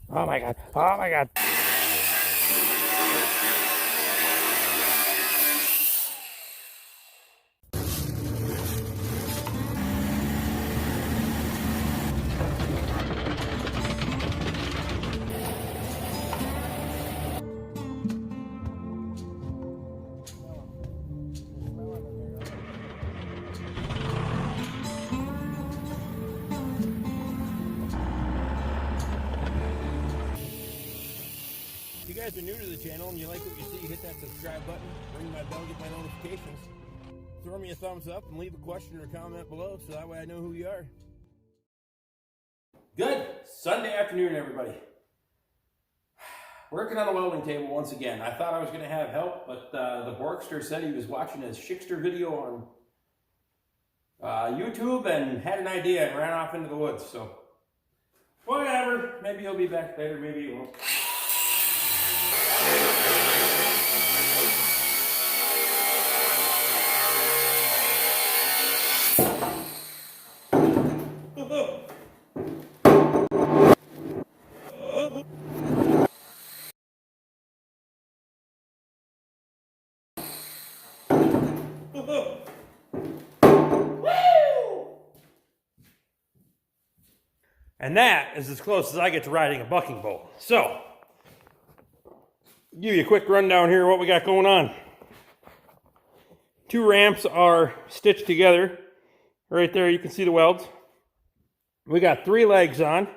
Oh my God. Oh my God. If you guys are new to the channel and you like what you see, hit that subscribe button, ring my bell, get my notifications. Throw me a thumbs up and leave a question or comment below so that way I know who you are. Good Sunday afternoon, everybody. Working on the welding table once again. I thought I was going to have help, but the Borkster said he was watching a Schickster video on YouTube and had an idea and ran off into the woods. So, whatever. Maybe he'll be back later, maybe he won't. And that is as close as I get to riding a bucking bull. So, give you a quick rundown here of what we got going on. 2 ramps are stitched together. Right there you can see the welds. We got 3 legs on.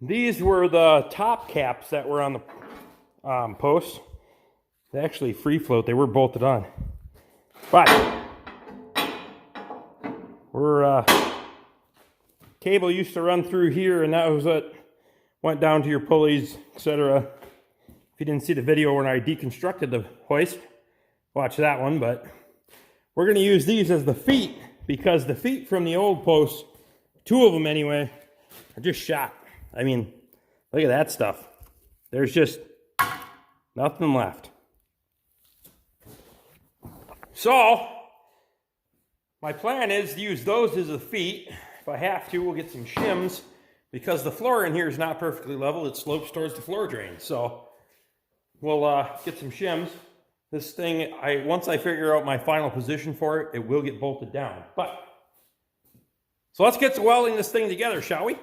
These were the top caps that were on the posts. They actually free float. They were bolted on. But we're cable used to run through here, and that was what went down to your pulleys, etc. If you didn't see the video when I deconstructed the hoist, watch that one. But we're going to use these as the feet, because the feet from the old posts, 2 of them anyway, are just shot. I mean, look at that stuff. There's just nothing left. So, my plan is to use those as the feet. If I have to, we'll get some shims, because the floor in here is not perfectly level. It slopes towards the floor drain. So, we'll get some shims. This thing, once I figure out my final position for it, it will get bolted down. So let's get to welding this thing together, shall we?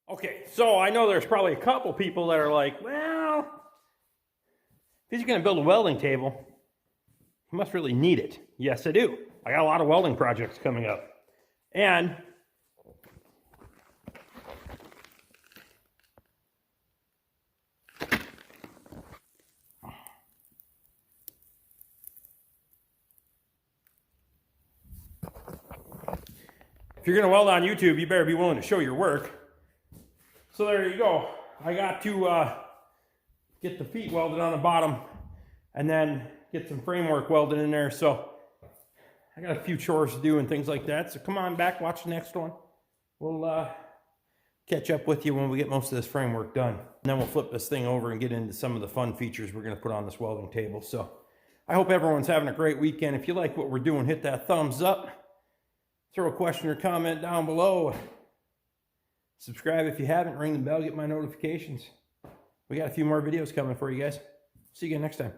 Okay, so I know there's probably a couple people that are like, well, if he's going to build a welding table, he must really need it. Yes, I do. I got a lot of welding projects coming up. And if you're going to weld on YouTube, you better be willing to show your work. So there you go. I got to get the feet welded on the bottom and then get some framework welded in there. So I got a few chores to do and things like that. So come on back, watch the next one. We'll catch up with you when we get most of this framework done. And then we'll flip this thing over and get into some of the fun features we're going to put on this welding table. So I hope everyone's having a great weekend. If you like what we're doing, hit that thumbs up. Throw a question or comment down below. Subscribe if you haven't. Ring the bell, get my notifications. We got a few more videos coming for you guys. See you again next time.